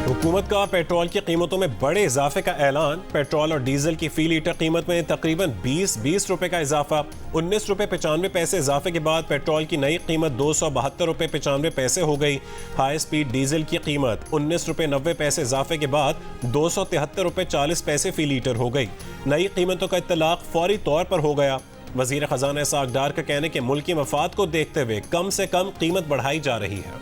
हुकूमत का पेट्रोल की कीमतों में बड़े इजाफे का ऐलान। पेट्रोल और डीजल की फी लीटर कीमत में तकरीबन 20 रुपए का इजाफा। 19 रुपए 95 पैसे इजाफे के बाद पेट्रोल की नई कीमत 272 रुपए 95 पैसे हो गई। हाई स्पीड डीजल की कीमत 19 रुपए 90 पैसे इजाफे के बाद 273 रुपए 40 पैसे फी लीटर हो गई। नई कीमतों का इत्तलाक फौरी तौर पर हो गया। वजीर खजाना इसहाक डार का कहने के मुल्की मफाद को देखते हुए कम से कम कीमत बढ़ाई जा रही है।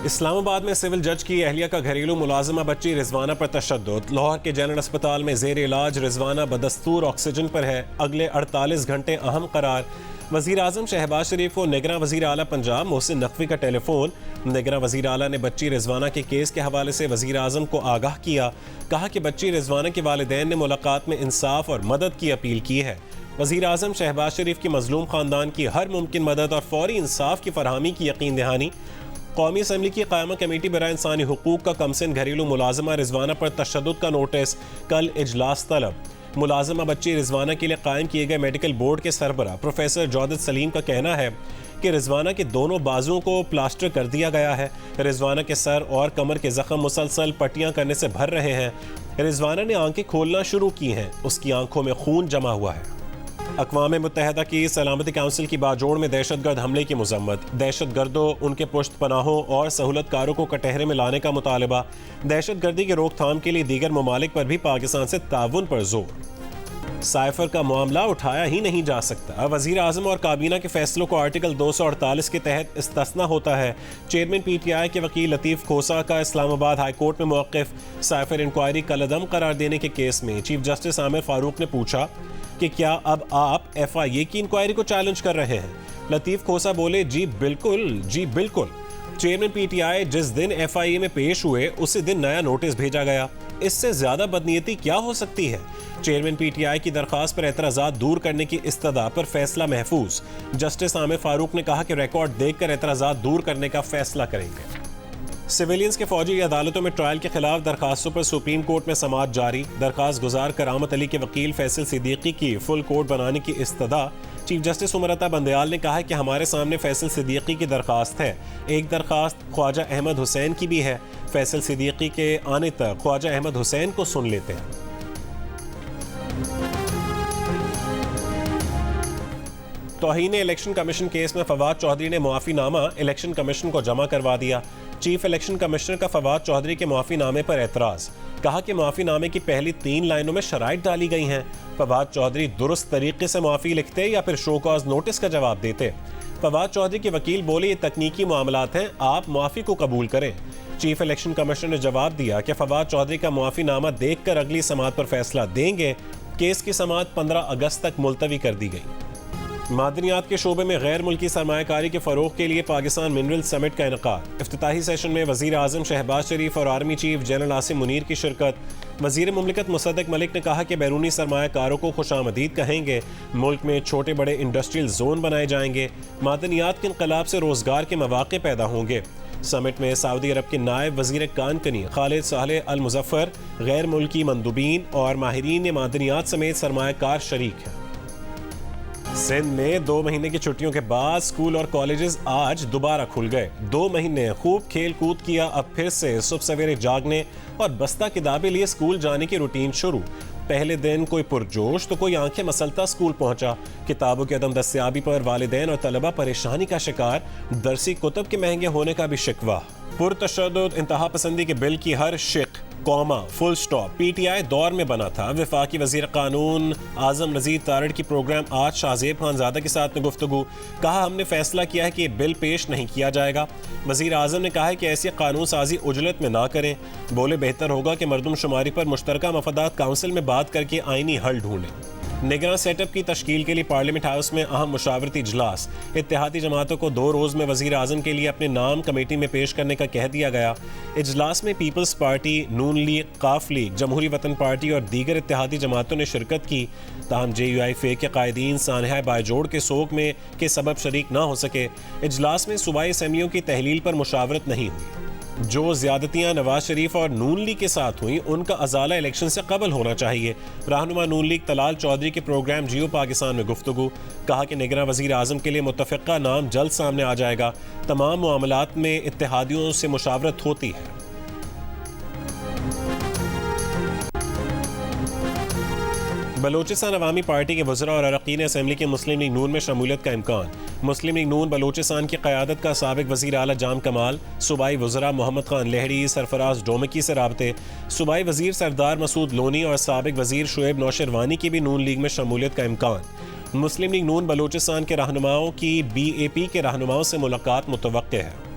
इस्लामाबाद में सिविल जज की अहलिया का घरेलू मुलाजिमा बच्ची रिजवाना पर तशद्दुद। लाहौर के जनरल अस्पताल में जेर इलाज रिजवाना बदस्तूर ऑक्सीजन पर है। अगले 48 घंटे अहम करार। वजीर आजम शहबाज शरीफ को निगरां वजीर आला पंजाब मोहसिन नकवी का टेलीफोन। निगरां वजीर आला ने बच्ची रिजवाना के केस के हवाले से वजीर आजम को आगाह किया। कहा कि बच्ची रिजवाना के वालिदैन ने मुलाकात में इंसाफ और मदद की अपील की है। वजीर आजम शहबाज शरीफ की मजलूम खानदान की हर मुमकिन मदद और फौरी इंसाफ की फरहमी की यकीन दहानी। कौमी असम्बली की क़यामा कमेटी बराए इंसानी हुकूक का कमसिन घरेलू मुलाजिमा रिजवाना पर तशद्दुद का नोटिस। कल इजलास तलब। मुलाजिमा बच्ची रिजवाना के लिए कायम किए गए मेडिकल बोर्ड के सरबरा प्रोफेसर जौदत सलीम का कहना है कि रिजवाना के दोनों बाजुओं को प्लास्टर कर दिया गया है। रिजवाना के सर और कमर के जख्म मुसलसल पट्टियां करने से भर रहे हैं। रिजवाना ने आंखें खोलना शुरू की हैं। उसकी आंखों में खून जमा हुआ है। अक़वाम मुत्तहिदा की सलामती काउंसिल की बाजोड़ में दहशतगर्द हमले की मज़म्मत। दहशतगर्दों, उनके पुश्त पनाहों और सहूलतकारों को कटहरे में लाने का मुतालबा। दहशतगर्दी की रोकथाम के लिए दीगर ममालिक पर भी पाकिस्तान से ताउन पर जोर। साइफर का मामला उठाया ही नहीं जा सकता। वजीर आजम और काबीना के फैसलों को आर्टिकल 248 के तहत इस्तिस्ना होता है। चेयरमैन PTI के वकील लतीफ़ खोसा का इस्लामाबाद हाई कोर्ट में मौक़िफ़। साइफर इंक्वायरी कलअदम करार देने के केस में चीफ जस्टिस आमिर फारूक ने पूछा कि क्या अब आप FIA की इंक्वायरी को चैलेंज कर रहे हैं। लतीफ़ खोसा बोले, जी बिल्कुल। चेयरमैन PTI जिस दिन FIA में पेश हुए उसी दिन नया नोटिस भेजा गया। इससे ज्यादा बदनीयती क्या हो सकती है। चेयरमैन PTI की दरखास्त पर एतराज़ात दूर करने की इस्तदा पर फैसला महफूज। जस्टिस आमिर फारूक ने कहा कि रिकॉर्ड देखकर एतराज़ात दूर करने का फैसला करेंगे। सिविलियंस के फौजी अदालतों में ट्रायल के खिलाफ दरखास्तों पर सुप्रीम कोर्ट में समाअत जारी। दरखास्त गुजार करामत अली के वकील फैसल सिद्दीकी की फुल कोर्ट बनाने की इस्तदा। चीफ जस्टिस उमर अता बंदयाल ने कहा कि हमारे सामने फैसल सिद्दीकी की दरखास्त है। एक दरखास्त ख्वाजा अहमद हुसैन की भी है। फैसल सिद्दीकी के आने तक ख्वाजा अहमद हुसैन को सुन लेते हैं। तौहीन इलेक्शन कमीशन केस में फवाद चौधरी ने मुआफीनामा इलेक्शन कमीशन को जमा करवा दिया। चीफ इलेक्शन कमिश्नर का फवाद चौधरी के मुआफीनामे पर एतराज़। कहा कि मुआफीनामे की पहली 3 लाइनों में शराइत डाली गई हैं। फवाद चौधरी दुरुस्त तरीके से मुआफी लिखते या फिर शो कॉज नोटिस का जवाब देते। फवाद चौधरी के वकील बोले, ये तकनीकी मामलात हैं, आप मुआफी को कबूल करें। चीफ इलेक्शन कमिश्नर ने जवाब दिया कि फवाद चौधरी का मुआफीनामा देखकर अगली समाअत पर फैसला देंगे। केस की समाअत 15 अगस्त तक मुलतवी कर दी गई। मादनियात के शोबे में गैर मुल्की सरमायाकारी के फ़रोग़ के लिए पाकिस्तान मिनरल समिट का इनेकाद। इफ्तिताही सेशन में वज़ीर आज़म शहबाज शरीफ और army chief general Asim Munir की शिरकत। वज़ीर मुमलिकत मुसद्दक मलिक ने कहा कि बैरूनी सरमायाकारों को खुशामदीद कहेंगे। मुल्क में छोटे बड़े इंडस्ट्रियल जोन बनाए जाएंगे। मादनियात के इनकलाब से रोज़गार के मौक़े पैदा होंगे। समिट में सऊदी अरब के नायब वज़ीर कानकनी खालिद सालेह अल मुज़फ़्फ़र, गैर मुल्की मंदूबीन और माहिरीन मादनियात समेत सरमायाकार शरीक हैं। सिंध में 2 महीने की छुट्टियों के बाद स्कूल और कॉलेजेस आज दोबारा खुल गए। 2 महीने खूब खेल कूद किया, अब फिर से सुबह सवेरे जागने और बस्ता किताबें लिए स्कूल जाने की रूटीन शुरू। पहले दिन कोई पुरजोश तो कोई आंखें मसलता स्कूल पहुंचा। किताबों की अदम दस्तियाबी पर वालिदैन और तलबा परेशानी का शिकार। दरसी कुतुब के महंगे होने का भी शिकवा। पुरतशद्दुद इंतहा पसंदी के बिल की हर शिक कौमा फुल स्टॉप PTI दौर में बना था। वफाकी वजीर कानून आजम नज़ीर तारड़ की प्रोग्राम आज शाहजेब खानजादा के साथ में गुफ्तगू। कहा, हमने फैसला किया है कि बिल पेश नहीं किया जाएगा। वजीर आजम ने कहा है कि ऐसी कानून साजी उजलत में ना करें। बोले, बेहतर होगा कि मरदमशुमारी पर मुश्तरका मफादात काउंसिल में बात करके आईनी हल ढूंढें। निगरान सेटअप की तश्कील के लिए पार्लियामेंट हाउस में अहम मुशावरती इजलास। इत्तेहादी जमातों को 2 रोज़ में वज़ीर आज़म के लिए अपने नाम कमेटी में पेश करने का कह दिया गया। इजलास में पीपल्स पार्टी, नून लीग, काफ लीग, जमहूरी वतन पार्टी और दीगर इत्तेहादी जमातों ने शिरकत की। ताहम JUI के कायदीन सानहा बायजोड़ के सोग में के सबब शरीक ना हो सके। इजलास में सूबाई असम्बलियों की तहलील पर मुशावरत नहीं हुई। जो ज्यादतियां नवाज शरीफ और नून लीग के साथ हुई उनका अजाला इलेक्शन से कबल होना चाहिए। रहनुमा नून लीग तलाल चौधरी के प्रोग्राम जियो पाकिस्तान में गुफ्तगू। कहा कि निगरान वजीर आजम के लिए मुत्तफ़िक़ा नाम जल्द सामने आ जाएगा। तमाम मामलात में इत्तेहादियों से मुशावरत होती है। बलूचिस्तान अवामी पार्टी के वज़रा और अरकान असम्बली की मुस्लिम लीग नून में शमूलियत का इम्कान। मुस्लिम लीग नून बलूचिस्तान की क़यादत का साबिक़ वज़ीर आला जाम कमाल, सूबाई वज़रा मोहम्मद खान लहड़ी, सरफराज डोमकी से राबते, सूबाई वज़ीर सरदार मसूद लोनी और साबिक़ वज़ीर शुएब नौशरवानी की भी नून लीग में शमूलियत का इम्कान। मुस्लिम लीग नून बलूचिस्तान के रहनुमाओं की BAP के रहनुमाओं से मुलाकात मुतवक्के है।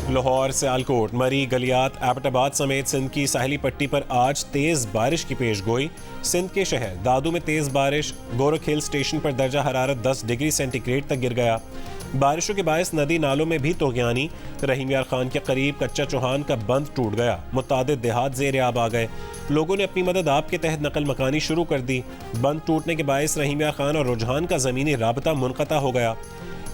लाहौर, सियालकोट, मरी, गलियात, एबटाबाद समेत सिंध की साहली पट्टी पर आज तेज़ बारिश की पेश गोई। सिंध के शहर दादू में तेज़ बारिश, गोरख हिल स्टेशन पर दर्जा हरारत 10 डिग्री सेंटीग्रेड तक गिर गया। बारिशों के बायस नदी नालों में भी तोगयानी। रहीम यार खान के करीब कच्चा चौहान का बंद टूट गया, मुतादिद देहात ज़ेर आब आ गए। लोगों ने अपनी मदद आप के तहत नकल मकानी शुरू कर दी। बंद टूटने के बायस रहीम यार खान और रुझान का ज़मीनी राबता मुनक़ता हो गया।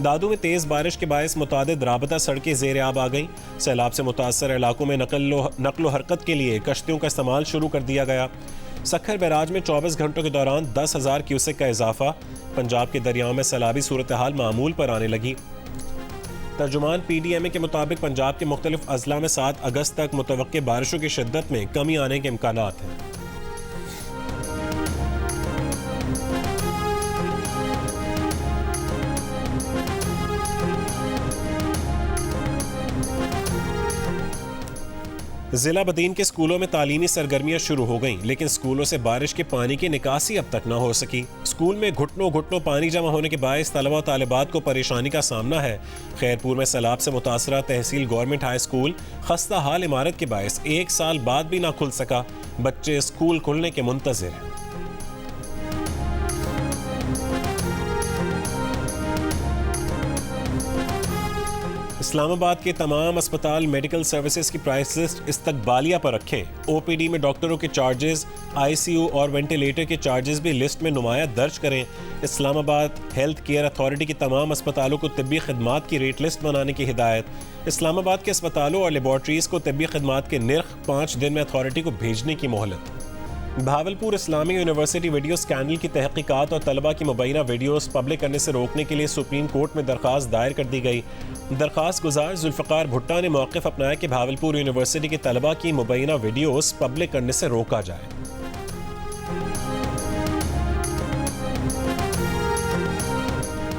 दादू में तेज़ बारिश के बायस मुतादिद राबता सड़कें ज़ेर आब आ गईं। सैलाब से मुतासर इलाकों में नकलो हरकत के लिए कश्तियों का इस्तेमाल शुरू कर दिया गया। सखर बैराज में 24 घंटों के दौरान 10,000 क्यूसेक का इजाफा। पंजाब के दरियाओं में सैलाबी सूरत हाल मामूल पर आने लगी। तर्जुमान PDMA के मुताबिक पंजाब के मुख्तलिफ अजला में 7 अगस्त तक मुतवक्के बारिशों की शिद्दत में कमी आने के इम्कानात हैं। ज़िला बदीन के स्कूलों में तालीमी सरगर्मियां शुरू हो गईं, लेकिन स्कूलों से बारिश के पानी की निकासी अब तक न हो सकी। स्कूल में घुटनों घुटनों पानी जमा होने के बायस तलबा और तालिबात को परेशानी का सामना है। खैरपुर में सैलाब से मुतासरा तहसील गवर्नमेंट हाई स्कूल खस्ता हाल इमारत के बायस 1 साल बाद भी ना खुल सका। बच्चे स्कूल खुलने के मुंतज़िर हैं। इस्लामाबाद के तमाम अस्पताल मेडिकल सर्विसेज की प्राइस लिस्ट इस्तकबालिया पर रखें। OPD में डॉक्टरों के चार्जेस, ICU और वेंटिलेटर के चार्जेस भी लिस्ट में नुमाया दर्ज करें। इस्लामाबाद हेल्थ केयर अथॉरिटी की तमाम अस्पतालों को तिब्बी खदमात की रेट लिस्ट बनाने की हिदायत। इस्लामाबाद के अस्पतालों और लेबॉर्ट्रीज को तिब्बी खदमात के निर्ख 5 दिन में अथॉरिटी को भेजने की मोहलत। भावलपुर इस्लामी यूनिवर्सिटी वीडियो स्कैंडल की तहकीकात और तलबा की मुबैना वीडियोस पब्लिक करने से रोकने के लिए सुप्रीम कोर्ट में दरख्वास्त दायर कर दी गई। दरख्वास्त गुजार जुल्फ़िकार भुट्टा ने मौक़िफ़ अपनाया कि भावलपुर यूनिवर्सिटी के तलबा की मुबैना वीडियोस पब्लिक करने से रोका जाए।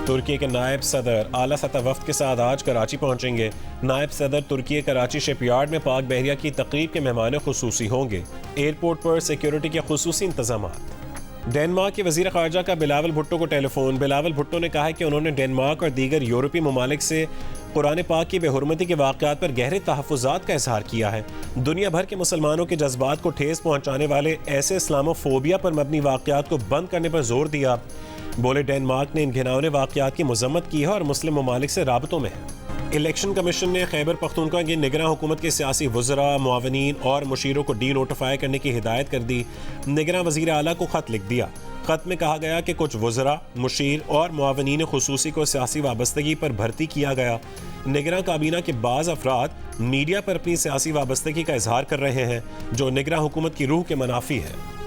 तुर्की के नायब सदर आला सतह वफ़द के साथ आज कराची पहुंचेंगे। नायब सदर तुर्की कराची शिपयार्ड में पाक बहरिया की तकरीब के मेहमान खुसूसी होंगे। एयरपोर्ट पर सिक्योरिटी के खुसूसी इंतजामात। डेनमार्क के वज़ीर ख़ारजा का बिलावल भुट्टो को टेलीफोन। बिलावल भुट्टो ने कहा कि उन्होंने डेनमार्क और दीगर यूरोपीय ममालिक से कुरान पाक की बेहुरमती के वाक़यात पर गहरे तहफ़्फ़ुज़ात का इजहार किया है। दुनिया भर के मुसलमानों के जज्बात को ठेस पहुँचाने वाले ऐसे इस्लामोफोबिया पर मबनी वाक़यात को बंद करने पर जोर दिया। बोले डेनमार्क ने इन घिनौने वाक़यात की मज़म्मत की है और मुस्लिम ममालिक से राबतों में है। इलेक्शन कमीशन ने खैबर पख्तूनख्वा की निगरान हुकूमत के सियासी वज़रा, मुआवनीन और मुशीरों को डी नोटिफाई करने की हिदायत कर दी। निगरान वज़ीर आला को ख़त लिख दिया। ख़त में कहा गया कि कुछ वज़रा, मुशीर और मुआवनीन खुसूसी को सियासी वाबस्तगी पर भर्ती किया गया। निगरान काबीना के बाज़ अफराद मीडिया पर अपनी सियासी वाबस्तगी का इजहार कर रहे हैं, जो निगरान हुकूमत की रूह के मुनाफी है।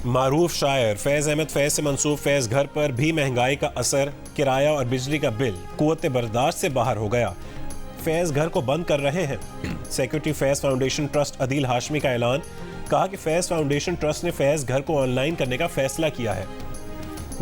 मारूफ शायर फैज़ अहमद फैज़ से मंसूब फैज़ घर पर भी महंगाई का असर, किराया और बिजली का बिल कुव्वत बर्दाश्त से बाहर हो गया। फैज़ घर को बंद कर रहे हैं। सेक्रेटरी फैज़ फाउंडेशन ट्रस्ट अदील हाशमी का ऐलान। कहा कि फैज़ फाउंडेशन ट्रस्ट ने फैज़ घर को ऑनलाइन करने का फैसला किया है।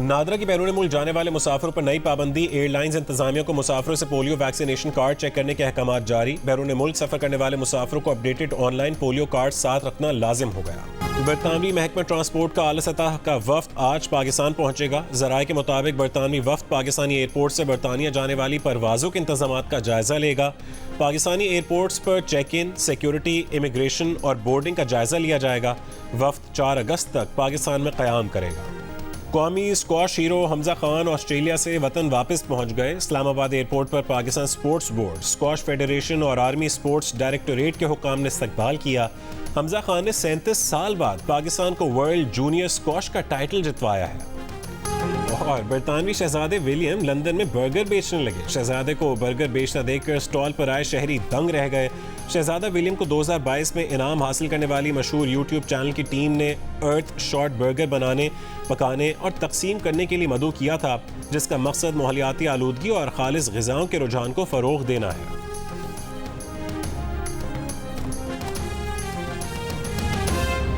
नादरा की बैरून मुल्क जाने वाले मुसाफिरों पर नई पाबंदी। एयरलाइंस इंतजामिया को मुसाफिरों से पोलियो वैक्सीनेशन कार्ड चेक करने के अहकाम जारी। बैरून मुल्क सफ़र करने वाले मुसाफिरों को अपडेटेड ऑनलाइन पोलियो कार्ड साथ रखना लाजिम हो गया। बरतानवी महकमा ट्रांसपोर्ट का आला सतह का वफ्द आज पाकिस्तान पहुंचेगा। ज़राए के मुताबिक बरतानवी वफ्द पाकिस्तानी एयरपोर्ट से बरतानिया जाने वाली परवाज़ों के इंतजामात का जायज़ा लेगा। पाकिस्तानी एयरपोर्ट्स पर चेक इन, सिक्योरिटी, इमिग्रेशन और बोर्डिंग का जायज़ा लिया जाएगा। वफ्द 4 अगस्त तक पाकिस्तान में क़याम करेगा। कौमी squash hero Hamza Khan Australia से वतन वापस पहुंच गए। इस्लामाबाद एयरपोर्ट पर Pakistan sports board, squash federation और आर्मी स्पोर्ट्स डायरेक्टोरेट के हुक्काम ने इस्तकबाल किया। हमजा खान ने 37 साल बाद पाकिस्तान को वर्ल्ड जूनियर स्क्वाश का टाइटल जितवाया है। और बरतानवी शहजादे विलियम लंदन में बर्गर बेचने लगे। शहजादे को बर्गर बेचना देखकर स्टॉल पर आए शहरी दंग रह गए। शहजादा विलियम को 2022 में इनाम हासिल करने वाली मशहूर यूट्यूब चैनल की टीम ने अर्थ शॉट बर्गर बनाने, पकाने और तकसीम करने के लिए मदऊ किया था, जिसका मकसद माहौलियाती आलूदगी और खालिस ग़िज़ाओं के रुझान को फ़रोग़ देना है।